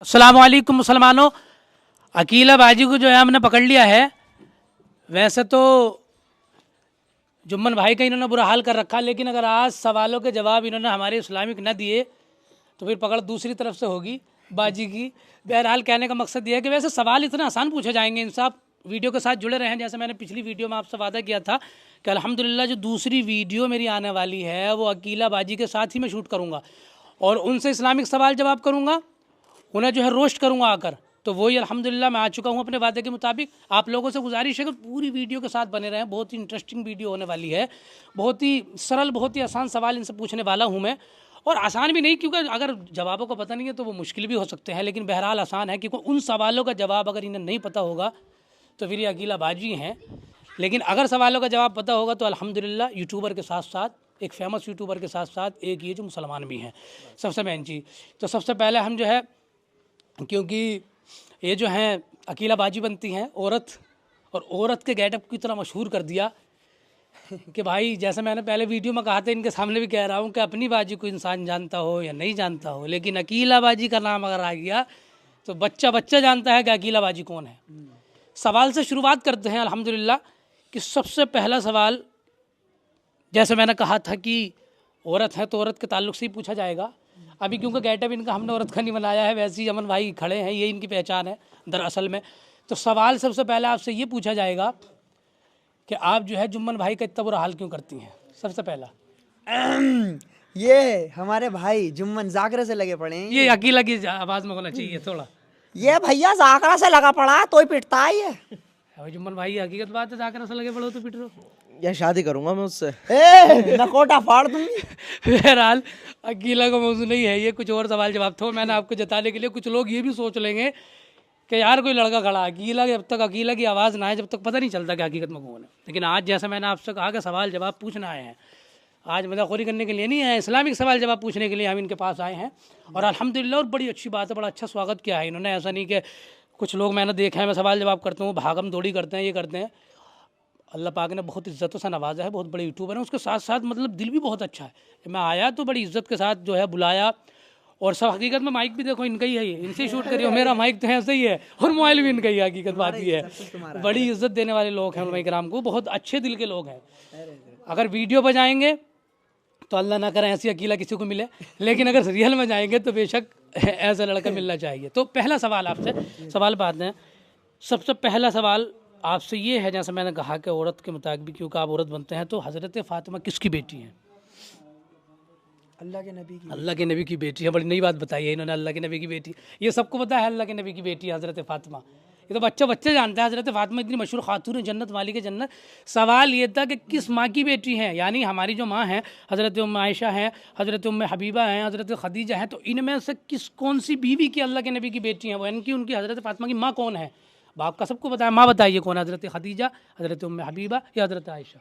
अस्सलाम वालेकुम मुसलमानों। अकीला बाजी को जो है हमने पकड़ लिया है। वैसे तो जुम्मन भाई का इन्होंने बुरा हाल कर रखा, लेकिन अगर आज सवालों के जवाब इन्होंने हमारे इस्लामिक न दिए तो फिर पकड़ दूसरी तरफ से होगी बाजी की। बहरहाल कहने का मकसद ये है कि वैसे सवाल इतना आसान पूछे जाएंगे, इनसे आप वीडियो के साथ जुड़े रहें। जैसे मैंने पिछली वीडियो में आपसे वादा किया था कि अल्हम्दुलिल्लाह जो दूसरी वीडियो मेरी आने वाली है वो अकीला बाजी के साथ ही मैं शूट करूँगा और उनसे इस्लामिक सवाल जवाब करूँगा, उन्हें जो है रोस्ट करूँगा आकर। तो वही अल्हम्दुलिल्लाह मैं आ चुका हूँ अपने वादे के मुताबिक। आप लोगों से गुजारिश है कि पूरी वीडियो के साथ बने रहें, बहुत ही इंटरेस्टिंग वीडियो होने वाली है। बहुत ही सरल, बहुत ही आसान सवाल इनसे पूछने वाला हूँ मैं, और आसान भी नहीं क्योंकि अगर जवाबों का पता नहीं है तो वो मुश्किल भी हो सकते हैं, लेकिन बहरहाल आसान है क्योंकि उन सवालों का जवाब अगर इन्हें नहीं पता होगा तो फिर ये अकीला बाजी हैं। लेकिन अगर सवालों का जवाब पता होगा तो अल्हम्दुलिल्लाह यूट्यूबर के साथ साथ एक फेमस यूट्यूबर के साथ साथ एक ये जो मुसलमान भी हैं, सबसे मेन चीज़। तो सबसे पहले हम जो है, क्योंकि ये जो हैं अकीला बाजी बनती हैं औरत, और औरत के गेटअप को इतना मशहूर कर दिया कि भाई जैसे मैंने पहले वीडियो में कहा था, इनके सामने भी कह रहा हूँ कि अपनी बाजी को इंसान जानता हो या नहीं जानता हो, लेकिन अकीला बाजी का नाम अगर आ गया तो बच्चा बच्चा जानता है कि अकीला बाजी कौन है। सवाल से शुरुआत करते हैं अल्हम्दुलिल्लाह कि सबसे पहला सवाल, जैसे मैंने कहा था कि औरत है तो औरत के ताल्लुक से ही पूछा जाएगा। अभी क्योंकि गेटअप इनका हमने औरत का नहीं बनाया है, वैसे ही अमन भाई खड़े हैं, ये इनकी पहचान है दरअसल में। तो सवाल सबसे पहले आपसे ये पूछा जाएगा कि आप जो है जुम्मन भाई का इतना बुरा हाल क्यों करती हैं। सबसे पहला ये हमारे भाई जुम्मन जाकरे से लगे पड़े हैं। ये अकीला की आवाज़ में होना चाहिए थोड़ा। ये भैया जाकरा से लगा पड़ा है तो ही पिटता है ये। अब जुम्मन भाई हकीकत बात है, जाकर ऐसा लगे पड़ो तो पिट रहे हो। या शादी करूंगा मैं उससे। नकोटा फाड़ दूंगी। बहरहाल अकीला का मौजू नहीं है ये, कुछ और सवाल जवाब था। मैंने आपको जताने के लिए, कुछ लोग ये भी सोच लेंगे कि यार कोई लड़का खड़ा अकीला, जब तक अकीला की आवाज़ ना आए जब तक पता नहीं चलता कि हकीकत में कौन है। लेकिन आज जैसे मैंने आपसे कहा कि सवाल जवाब पूछना आए हैं, आज मजाखोरी करने के लिए नहीं है, इस्लामिक सवाल जवाब पूछने के लिए हम इनके पास आए हैं। और अल्हम्दुलिल्लाह, और बड़ी अच्छी बात है, बड़ा अच्छा स्वागत किया है इन्होंने। ऐसा नहीं कि कुछ लोग मैंने देखा है मैं सवाल जवाब करता हूँ भागम दौड़ी करते हैं, ये करते हैं। अल्लाह पाक ने बहुत इज़्ज़तों से नवाजा है, बहुत बड़े यूट्यूबर हैं। उसके साथ साथ मतलब दिल भी बहुत अच्छा है। मैं आया तो बड़ी इज़्ज़त के साथ जो है बुलाया, और सब हकीकत में माइक भी देखो इनका ही है, ये इनसे ही शूट करिए। मेरा माइक तो ऐसे ही है और मोबाइल भी इनका ही है, हकीकत बात ये है। बड़ी इज़्ज़त देने वाले लोग हैं उलमा इकराम को, बहुत अच्छे दिल के लोग हैं। अगर वीडियो पर जाएंगे तो अल्लाह ना करे ऐसी अकीला किसी को मिले, लेकिन अगर रियल में जाएंगे तो बेशक ऐसा लड़का मिलना चाहिए। तो पहला सवाल आपसे, सवाल बात है, सबसे पहला सवाल आपसे ये है, जैसे मैंने कहा कि औरत के मुताबिक क्योंकि आप औरत बनते हैं, तो हज़रत फ़ातिमा किसकी बेटी हैं? अल्लाह के नबी की। अल्लाह के नबी की बेटी है। बड़ी नई बात बताई है इन्होंने, अल्लाह के नबी की बेटी। ये सबको पता है अल्लाह के नबी की बेटी है हज़रत फ़ातिमा, ये तो बच्चा बच्चे जानता है। हज़रत फ़ातिमा इतनी मशहूर खातून जन्नत, मालिक जन्नत। सवाल ये था कि किस माँ की बेटी हैं, यानी हमारी जो माँ हैं हज़रत उम्म आयशा हैं, हज़रत उम्म हबीबा हैं, हज़रत खदीजा हैं, तो इनमें से किस कौन सी बीवी की अल्लाह के नबी की बेटी हैं वो, यानी कि उनकी हज़रत फ़ातिमा की माँ कौन है? बाप का सबको बताया, माँ बताइए कौन है? हज़रत खदीजा, हज़रत उम्म हबीबा या हज़रत आयशा?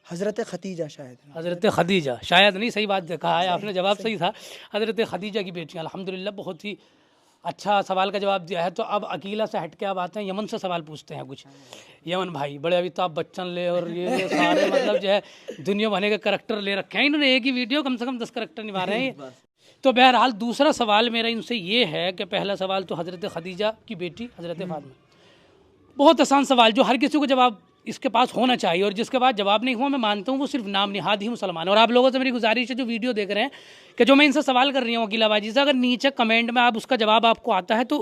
हजरत खतीजा शायद। हज़रत खदीजा, शायद नहीं, सही बात कहा है आपने, जवाब सही था। हज़रत खदीजा की बेटियाँ, अल्हम्दुलिल्लाह बहुत ही अच्छा सवाल का जवाब दिया है। तो अब अकीला से हट के अब आते हैं, यमन से सवाल पूछते हैं कुछ। यमन भाई बड़े अमिताभ बच्चन ले और ये सारे मतलब जो है दुनिया भरने के करैक्टर ले रखे हैं इन्होंने, एक ही वीडियो कम से कम 10 करैक्टर निभा रहे हैं। तो बहरहाल दूसरा सवाल मेरा इनसे ये है कि पहला सवाल तो हज़रत खदीजा की बेटी हज़रत फ़ातिमा, बहुत आसान सवाल जो हर किसी को जवाब इसके पास होना चाहिए, और जिसके बाद जवाब नहीं हुआ मैं मानता हूँ वो सिर्फ नाम निहाद ही मुसलमान है। और आप लोगों से मेरी गुजारिश है जो वीडियो देख रहे हैं कि जो मैं इनसे सवाल कर रही हूँ अकीलाबाजी से, अगर नीचे कमेंट में आप उसका जवाब आपको आता है तो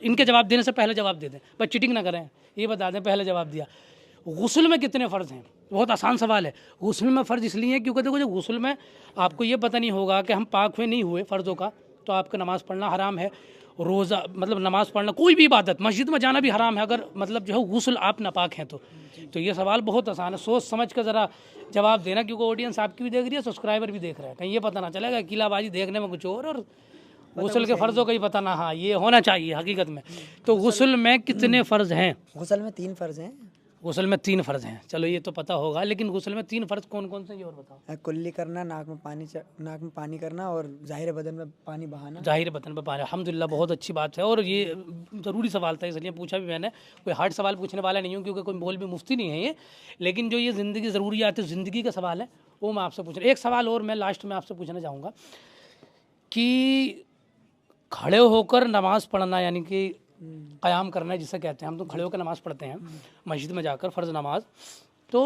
इनके जवाब देने से पहले जवाब दे दें, बस चीटिंग ना करें, ये बता दें पहले जवाब दिया। गुस्ल में कितने फ़र्ज़ हैं? बहुत आसान सवाल है। गुस्ल में फ़र्ज़ इसलिए है क्योंकि देखो, जो गुस्ल में आपको ये पता नहीं होगा कि हम पाक हुए नहीं हुए फ़र्ज़ों का, तो आपका नमाज़ पढ़ना हराम है। रोज़ा मतलब नमाज़ पढ़ना, कोई भी इबादत, मस्जिद में जाना भी हराम है अगर मतलब जो है गुस्ल आप नापाक हैं तो ये सवाल बहुत आसान है, सोच समझ कर ज़रा जवाब देना, क्योंकि ऑडियंस आपकी भी देख रही है, सब्सक्राइबर भी देख रहे हैं। कहीं ये पता ना चलेगा अकीलाबाजी देखने में कुछ और गुस्ल के फ़र्ज़ों का ही पता ना। हाँ, ये होना चाहिए हकीकत में। तो गुस्ल में कितने फ़र्ज़ हैं? गुसल में 3 फर्ज हैं। गुस्ल में 3 फ़र्ज़ हैं, चलो ये तो पता होगा, लेकिन गुस्ल में 3 फ़र्ज़ कौन कौन से ये और बताओ। कुल्ली करना, नाक में पानी करना, और ज़ाहिर बदन में पानी बहाना। ज़ाहिर बतन पर पानी, अल्हम्दुलिल्लाह बहुत अच्छी बात है। और ये ज़रूरी सवाल था इसलिए पूछा भी मैंने, कोई हार्ड सवाल पूछने वाला नहीं हूँ क्योंकि कोई बोल भी मुफ्ती नहीं है ये, लेकिन जो ये ज़िंदगी ज़रूरियात ज़िंदगी का सवाल है वो मैं आपसे पूछ रहा हूँ। एक सवाल और मैं लास्ट में आपसे पूछना चाहूँगा कि खड़े होकर नमाज पढ़ना यानी कि क़याम करना जिसे कहते हैं, हम तो खड़े होकर नमाज़ पढ़ते हैं मस्जिद में जाकर फ़र्ज़ नमाज। तो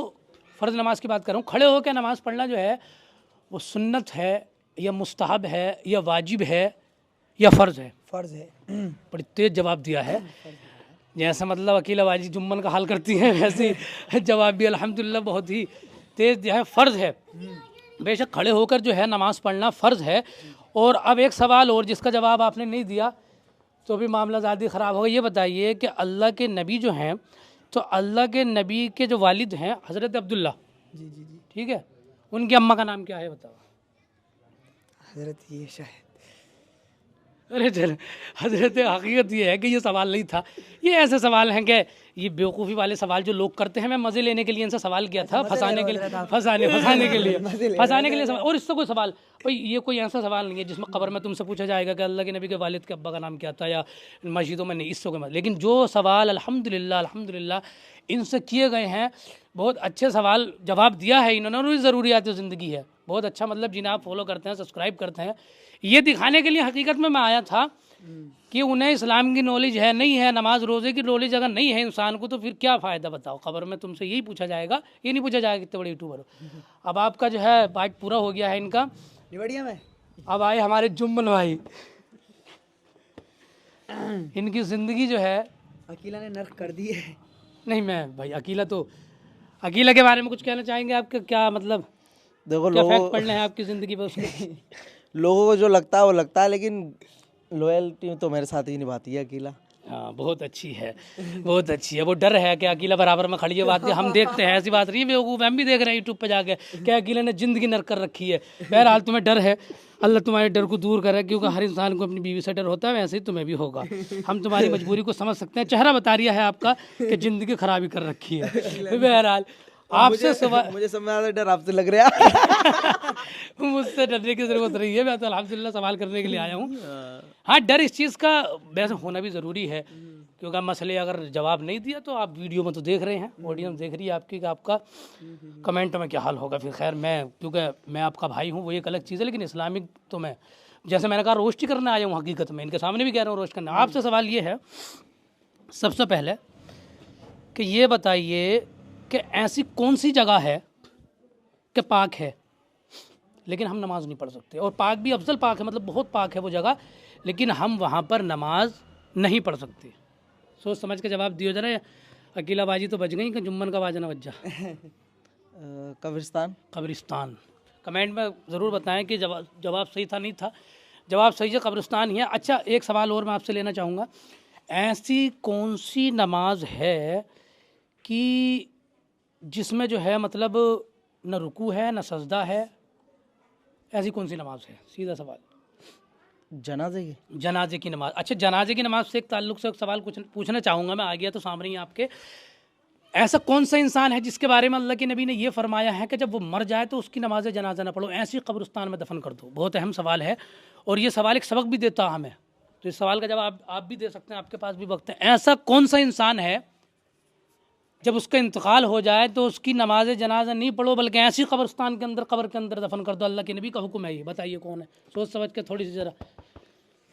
फ़र्ज़ नमाज की बात कर रहा हूँ, खड़े होकर नमाज़ पढ़ना जो है वो सुन्नत है या मुस्तहब है या वाजिब है या फ़र्ज़ है? फर्ज है। बड़ी तेज़ जवाब दिया है, जैसा मतलब अकील आवाज़ी जुम्मन का हाल करती हैं वैसे जवाब भी अल्हम्दुलिल्लाह बहुत ही तेज़ दिया है। फ़र्ज़ है, बेशक खड़े होकर जो है नमाज़ पढ़ना फ़र्ज़ है। और अब एक सवाल और जिसका जवाब आपने नहीं दिया तो भी मामला ज़्यादा ख़राब होगा। ये बताइए कि अल्लाह के नबी जो हैं, तो अल्लाह के नबी के जो वालिद हैं हज़रत अब्दुल्ला, जी जी जी। ठीक है, उनकी अम्मा का नाम क्या है बताओ? हजरत ये शायद अरे चल, हजरत हकीकत ये है कि ये सवाल नहीं था, ये ऐसे सवाल हैं कि ये बेवकूफ़ी वाले सवाल जो लोग करते हैं। मैं मज़े लेने के लिए इनसे सवाल किया था, फंसाने के लिए, फंसाने के लिए सवाल। और इससे कोई सवाल भाई ये कोई ऐसा सवाल नहीं है जिसमें कब्र में तुमसे पूछा जाएगा कि अल्लाह के नबी के वालिद के अब्बा का नाम क्या था या मस्जिदों में नहीं, इससे कोई। लेकिन जो सवाल अल्हम्दुलिल्लाह इनसे किए गए हैं, बहुत अच्छे सवाल जवाब दिया है इन्होंने, और ज़रूरियात ज़िंदगी है बहुत अच्छा, मतलब जिन्हें आप फॉलो करते हैं, सब्सक्राइब करते हैं, ये दिखाने के लिए हकीकत में मैं आया था कि उन्हें इस्लाम की नॉलेज है नहीं है, नमाज रोज़े की नॉलेज अगर नहीं है इंसान को तो फिर क्या फ़ायदा बताओ। खबर में तुमसे यही पूछा जाएगा, ये नहीं पूछा जाएगा कितने बड़े यूट्यूबर हो। अब आपका जो है पार्ट पूरा हो गया है इनका, बढ़िया में। अब आए हमारे जुम्मन भाई। इनकी ज़िंदगी जो है, अकीला ने नर्क कर दी है। नहीं मैं भाई अकीला के बारे में कुछ कहना चाहेंगे? आपके क्या मतलब, देखो क्या लोगों फैक्ट पढ़ने हैं आपकी ज़िंदगी पर उसके? लोगों को जो लगता है वो लगता है, लेकिन लॉयल्टी तो मेरे साथ ही निभाती है अकेला। हाँ बहुत अच्छी है, बहुत अच्छी है। वो डर है कि अकेला बराबर में खड़ी है, बात हम देखते हैं, ऐसी बात नहीं है बेवकूफ़, हम भी देख रहे हैं यूट्यूब पे जाके कि अकेले ने ज़िंदगी नरक कर रखी है। बहरहाल तुम्हें डर है, अल्लाह तुम्हारे डर को दूर करे, क्योंकि हर इंसान को अपनी बीवी से डर होता है, वैसे ही तुम्हें भी होगा। हम तुम्हारी मजबूरी को समझ सकते हैं, चेहरा बता रहा है आपका कि ज़िंदगी खराबी कर रखी है। बहरहाल आपसे सवाल, मुझे सबसे ज़्यादा डर आपसे लग रहा है। मुझसे डरने की ज़रूरत नहीं है, मैं तो अल्हम्दुलिल्लाह सवाल करने के लिए आया हूँ। हाँ डर इस चीज़ का वैसे होना भी ज़रूरी है, क्योंकि मसले अगर जवाब नहीं दिया तो आप वीडियो में तो देख रहे हैं, ऑडियंस देख रही है आपकी कि आपका कमेंट में क्या हाल होगा। फिर खैर मैं, क्योंकि मैं आपका भाई हूँ वो एक अलग चीज़ है, लेकिन इस्लामिक तो मैं, जैसे मैंने कहा, रोस्ट ही करने आया हूँ हकीकत में, इनके सामने भी कह रहा हूँ रोस्ट करना। आपसे सवाल ये है सबसे पहले कि ये बताइए कि ऐसी कौन सी जगह है कि पाक है लेकिन हम नमाज नहीं पढ़ सकते, और पाक भी अफजल पाक है, मतलब बहुत पाक है वो जगह, लेकिन हम वहाँ पर नमाज नहीं पढ़ सकते? सोच समझ के जवाब दियो जरा। अकेला बाजी तो बच गई कि जुम्मन का बाजा ना बच जा। कब्रिस्तान। कमेंट में ज़रूर बताएं कि जवाब सही था नहीं था। जवाब सही है, कब्रिस्तान ही है। अच्छा एक सवाल और मैं आपसे लेना चाहूँगा, ऐसी कौन सी नमाज है कि जिसमें जो है मतलब न रुकू है न सजदा है, ऐसी कौन सी नमाज है? सीधा सवाल। जनाजे की नमाज। अच्छा जनाजे की नमाज से एक ताल्लुक़ से एक सवाल कुछ पूछना चाहूँगा मैं, आ गया तो सामने ही आपके। ऐसा कौन सा इंसान है जिसके बारे में अल्लाह के नबी ने ये फरमाया है कि जब वो मर जाए तो उसकी नमाज जनाजा ना पढ़ो, ऐसी कब्रिस्तान में दफन कर दो? बहुत अहम सवाल है, और ये सवाल एक सबक भी देता हमें, तो इस सवाल का जवाब आप भी दे सकते हैं, आपके पास भी वक्त है। ऐसा कौन सा इंसान है जब उसका इंतकाल हो जाए तो उसकी नमाज जनाजा नहीं पढ़ो, बल्कि ऐसी कब्रिस्तान के अंदर, कब्र के अंदर दफन कर दो? अल्लाह के नबी का हुक्म है ये, बताइए कौन है? सोच समझ के थोड़ी सी जरा।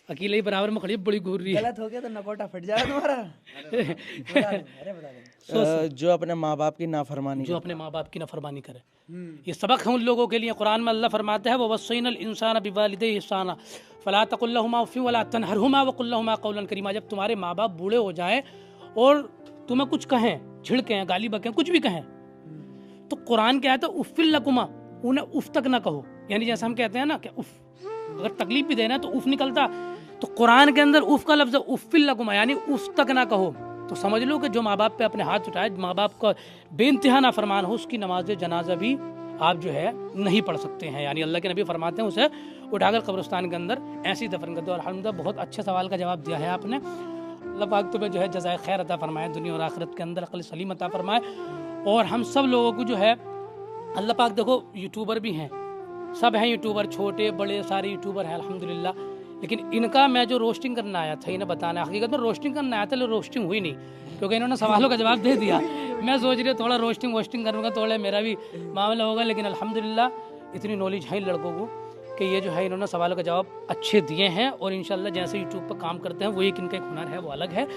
अकेले ही बराबर में खड़ी, बड़ी घूर रही है। गलत हो गया तो नकोटा फट जाएगा तुम्हारा। बता दें। जो अपने माँ बाप की नाफरमानी, जो अपने माँ बाप की नाफरमानी करे, ये सबक है उन लोगों के लिए। कुरान में अल्लाह फरमाते हैं, वो वस्सैनल इंसान बिवालिदैहि इहसाना फला तकुल लहुमा उफ़्फ़िन वला तनहरहुमा वक़ुल लहुमा क़ौलन करीमा। जब तुम्हारे माँ बाप बूढ़े हो जाएं और तुम्हें कुछ कहें, झिड़कें, गाली बकें, कुछ भी कहें, तो कुरान क्या है, तो उफ़्फ़िन लकुमा, उन्हें उफ़ तक ना कहो। यानी जैसे हम कहते हैं ना कि उफ़, अगर तकलीफ भी देना तो उफ़ निकलता, तो कुरान के अंदर उफ़ का लफ्ज़ उफ़्फ़िन लकुमा, यानी उफ़ तक ना कहो। तो समझ लो कि जो माँ बाप पे अपने हाथ उठाए, माँ बाप का बेइंतहा नाफरमान हो, उसकी नमाज जनाजा भी आप जो है नहीं पढ़ सकते हैं। यानी अल्लाह के नबी फरमाते हैं उसे उठाकर कब्रिस्तान के अंदर ऐसे ही दफन कर दो। अल्हम्दुलिल्लाह बहुत अच्छे सवाल का जवाब दिया है आपने। अल्लाह पाक तुम्हें जो है जज़ाए खैर अता फरमाए, दुनिया और आखिरत के अंदर अक़ल सलीम अता फरमाए। और हम सब लोगों को जो है अल्लाह पाक, देखो यूट्यूबर भी हैं, सब हैं यूट्यूबर, छोटे बड़े सारे यूट्यूबर हैं अल्हम्दुलिल्लाह, लेकिन इनका मैं जो रोस्टिंग करना आया था, इन्हें बताना, हकीकत में रोस्टिंग करना आया था, लेकिन रोस्टिंग हुई नहीं, क्योंकि इन्होंने सवालों का जवाब दे दिया। मैं सोच रही थोड़ा रोस्टिंग वोस्टिंग करूँगा, थोड़ा मेरा भी मामला होगा, लेकिन अल्हम्दुलिल्लाह इतनी नॉलेज है इन लड़कों को कि ये जो है इन्होंने सवालों के जवाब अच्छे दिए हैं और इंशाल्लाह जैसे यूट्यूब पर काम करते हैं वो एक इनका एक हुनर है वो अलग है,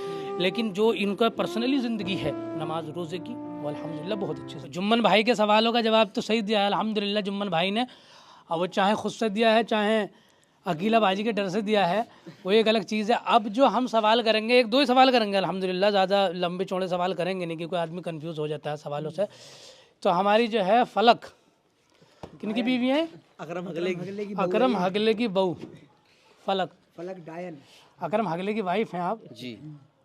लेकिन जो इनका पर्सनली ज़िंदगी है नमाज रोज़े की वो अल्हम्दुलिल्लाह बहुत अच्छे से। जुम्मन भाई के सवालों का जवाब तो सही दिया है अल्हम्दुलिल्लाह जुम्मन भाई ने, अब वो चाहे खुद से दिया है चाहे अकीला बाजी के डर से दिया है वो एक अलग चीज़ है। अब जो हम सवाल करेंगे 1-2 ही सवाल करेंगे अल्हम्दुलिल्लाह, ज़्यादा लंबे चौड़े सवाल करेंगे नहीं क्योंकि आदमी कंफ्यूज हो जाता है सवालों से। तो हमारी जो है फलक किनकी बीवी है? अकरम हगले की बहू फलक डायन। अकरम हगले की वाइफ हैं आप जी।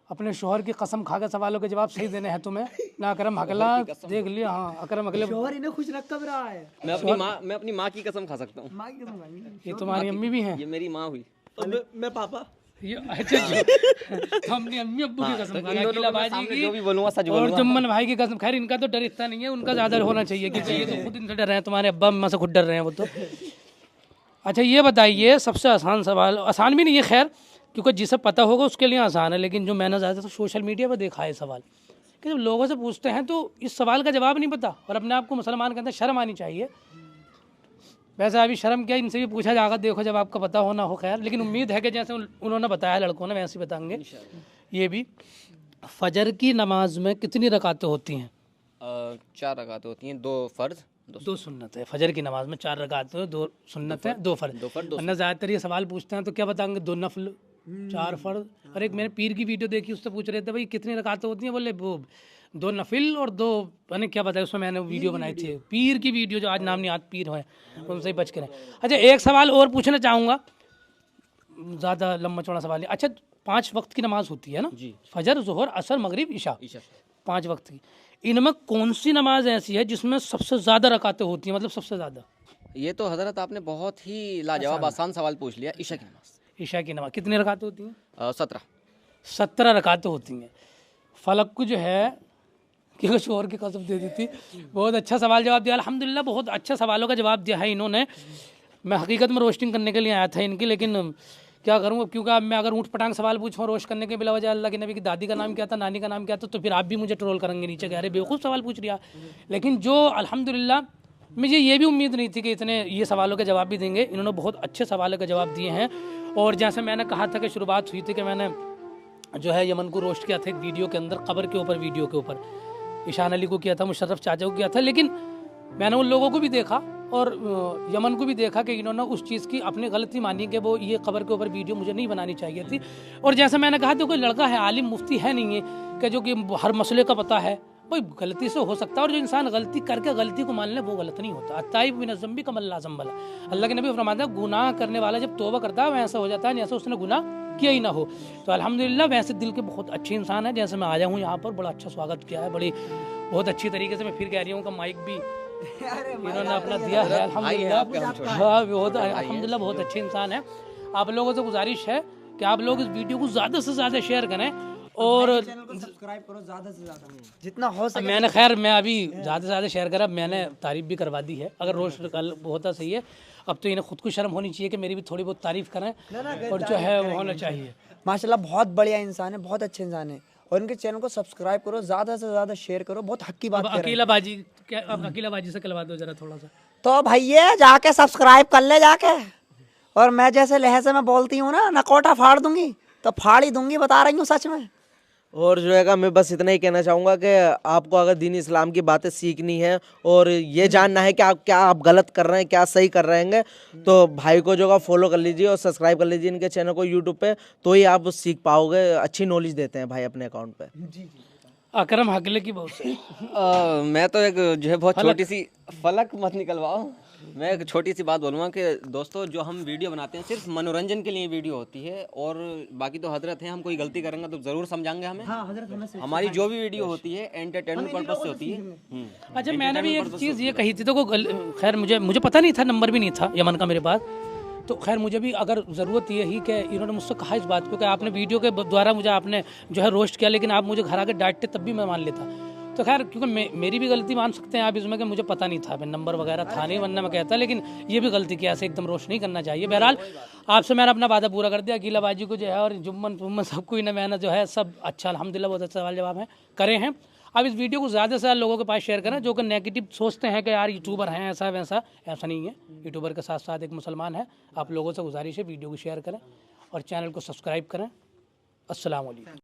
अपने शोहर की कसम खा के सवालों के जवाब सही देने हैं तुम्हें ना। अकरम हगला देख लिया, हाँ अकरम हगले शोहर इन्हें खुश रख कब रहा है। मैं अपनी माँ की कसम खा सकता हूँ। माँ की कसम खाई। ये तुम्हारी अम्मी भी हैं? ये मेरी माँ हुई। मैं पापा ये अच्छा तो अपनी अम्मी अब्बू की कसम खाना अकीला बाजी की जो भी बोलूँगा सच और जुम्मन भाई की कसम। खैर इनका तो डर इतना नहीं है, उनका ज़्यादा होना चाहिए क्योंकि ये तो खुद इनसे डर रहे हैं, तुम्हारे अब्बा अम्मा से खुद डर रहे हैं वो तो। अच्छा ये बताइए सबसे आसान सवाल, आसान भी नहीं है खैर क्योंकि जिसे पता होगा उसके लिए आसान है, लेकिन जो मैंने ज़्यादा सोशल मीडिया पर देखा है सवाल कि जब लोगों से पूछते हैं तो इस सवाल का जवाब नहीं पता और अपने आप को मुसलमान कहते हैं, शर्म आनी चाहिए। वैसे अभी शर्म क्या, इनसे भी पूछा जाएगा देखो जब आपका पता हो ना हो, खैर लेकिन उम्मीद है कि जैसे उन्होंने बताया लड़कों ने वैसे ही बताएंगे ये भी। फजर की नमाज में कितनी रकातें होती हैं? 4 रकातें होती हैं, 2 फ़र्ज़ 2 सुन्नत है। फजर की नमाज में 4 रकातें हैं, 2 सुन्नत है 2 फ़र्ज़। वरना ज़्यादातर ये सवाल पूछते हैं तो क्या बताएंगे 2 नफल 4 फ़र्ज़। और एक मैंने पीर की वीडियो देखी उससे पूछ रहे थे भाई कितनी रकातें होती हैं, बोले वो 2 नफिल और 2 मैंने क्या बताया उसमें मैंने वीडियो बनाई थी पीर की वीडियो, जो आज नाम नहीं याद पीर है उनसे ही बच के रहे। अच्छा एक सवाल और पूछना चाहूँगा, ज़्यादा लंबा चौड़ा सवाल है। अच्छा 5 वक्त की नमाज होती है ना जी। फजर ज़ोहर असर मगरिब ईशा 5 वक्त की, इनमें कौन सी नमाज ऐसी है जिसमें सबसे ज़्यादा रकातें होती हैं, मतलब सबसे ज़्यादा? ये तो हज़रत आपने बहुत ही लाजवाब आसान सवाल पूछ लिया। ईशा की नमाज। ईशा की नमाज कितनी रकातें होती हैं? 17 रकातें होती हैं। फलक को जो है कि शोहर की कसम दे दी थी। बहुत अच्छा सवाल जवाब दिया अल्हम्दुलिल्लाह, बहुत अच्छा सवालों का जवाब दिया है इन्होंने। मैं हकीकत में रोस्टिंग करने के लिए आया था इनकी, लेकिन क्या करूँ क्योंकि अब मैं अगर ऊँट पटांग सवाल पूछूँ रोस्ट करने के बिला वजह अल्लाह के नबी की दादी का नाम क्या था, नानी का नाम क्या था, तो फिर आप भी मुझे ट्रोल करेंगे नीचे कह रहे बेवकूफ़ सवाल पूछ लिया। लेकिन जो अल्हम्दुलिल्लाह मुझे ये भी उम्मीद नहीं थी कि इतने ये सवालों के जवाब भी देंगे, इन्होंने बहुत अच्छे सवालों के जवाब दिए हैं। और जैसे मैंने कहा था कि शुरुआत हुई थी कि मैंने जो है यमन को रोस्ट किया था एक वीडियो के अंदर, क़ब्र के ऊपर वीडियो के ऊपर ईशान अली को किया था, मुशर्रफ चाचा को किया था, लेकिन मैंने उन लोगों को भी देखा और यमन को भी देखा कि इन्होंने उस चीज़ की अपनी गलती मानी कि वो ये क़ब्र के ऊपर वीडियो मुझे नहीं बनानी चाहिए थी। और जैसे मैंने कहा तो कोई लड़का है आलिम मुफ्ती है नहीं है कि जो कि हर मसले का पता है, कोई गलती से हो सकता है और जो इंसान गलती करके गलती को मान ले वो गलत नहीं होता। अत्ताइब मिन ज़ंबि कमन ला ज़ंब लह, अल्लाह के नबी फरमाते हैं गुनाह करने वाला जब तौबा करता है वैसा हो जाता है जैसे उसने गुनाह किया ही ना हो। तो अल्हम्दुलिल्लाह वैसे दिल के बहुत अच्छे इंसान है, जैसे मैं आया हूँ यहाँ पर बड़ा अच्छा स्वागत किया है, बड़ी बहुत अच्छी तरीके से। मैं फिर कह रही हूँ कि माइक भी इन्होंने अपना दिया है अल्हम्दुलिल्लाह। हाँ बहुत अल्हम्दुलिल्लाह बहुत अच्छे इंसान है। आप लोगों से गुजारिश है कि आप लोग इस वीडियो को ज़्यादा से ज़्यादा शेयर करें और सब्सक्राइब करो ज़्यादा से ज़्यादा जितना हो सके। मैंने खैर मैं अभी ज़्यादा से ज़्यादा शेयर करा, मैंने तारीफ़ भी करवा दी है। अगर रोज कल होता सही है, अब तो इन्हें खुद को शर्म होनी चाहिए कि मेरी भी थोड़ी बहुत तारीफ़ करें और जो है वो होना चाहिए। माशाल्लाह बहुत बढ़िया इंसान है, बहुत अच्छे इंसान है और इनके चैनल को सब्सक्राइब करो, ज़्यादा से ज़्यादा शेयर करो। बहुत हक की बात कर रहे हैं। अकीला बाजी क्या, अब अकीला बाजी से कहलवा दो जरा थोड़ा सा। तो भैया जाके सब्सक्राइब कर ले जाके, और मैं जैसे लहजे में बोलती हूँ ना नकोटा फाड़ दूंगी तो फाड़ ही दूंगी, बता रही हूँ सच में। और जो है मैं बस इतना ही कहना चाहूँगा कि आपको अगर दीन इस्लाम की बातें सीखनी है और ये जानना है कि आप गलत कर रहे हैं क्या सही कर रहे हैं, तो भाई को जो फॉलो कर लीजिए और सब्सक्राइब कर लीजिए इनके चैनल को यूट्यूब पे, तो ही आप सीख पाओगे। अच्छी नॉलेज देते हैं भाई अपने अकाउंट पे। अकरम हकले की बहुत मैं तो एक जो है बहुत छोटी सी फलक मत निकलवाओ, मैं एक छोटी सी बात बोलूँगा कि दोस्तों जो हम वीडियो बनाते हैं सिर्फ मनोरंजन के लिए वीडियो होती है, और बाकी तो हजरत हैं, हम कोई गलती करेंगे तो ज़रूर समझाएंगे हमें। हाँ, हजरत हमें हमारी जो भी वीडियो होती है एंटरटेनमेंट पर्पज से होती है। अच्छा मैंने भी एक चीज़ ये कही थी तो खैर मुझे पता नहीं था, नंबर भी नहीं था यमन का मेरे पास, तो खैर मुझे भी अगर ज़रूरत यही कि इन्होंने मुझसे कहा इस बात को कि आपने वीडियो के द्वारा मुझे आपने जो है रोस्ट किया, लेकिन आप मुझे घर आके डांटते तब भी मैं मान लेता। तो खैर क्योंकि मेरी भी गलती मान सकते हैं आप इसमें कि मुझे पता नहीं था, नंबर वगैरह था नहीं, वरना मैं कहता, लेकिन ये भी गलती किया, ऐसे एकदम रोस्ट नहीं करना चाहिए। बहरहाल आपसे मैंने अपना वादा पूरा कर दिया। अकीला बाजी को जो है और जुम्मन सबको ही मैंने जो है सब अच्छा अल्हम्दुलिल्लाह बहुत अच्छा सवाल जवाब है करे हैं। अब इस वीडियो को ज़्यादा से ज़्यादा लोगों के पास शेयर करें जो कि नेगेटिव सोचते हैं कि यार यूट्यूबर हैं ऐसा वैसा, ऐसा नहीं है। यूट्यूबर के साथ साथ एक मुसलमान है। आप लोगों से गुजारिश है वीडियो को शेयर करें और चैनल को सब्सक्राइब करें। अस्सलाम वालेकुम।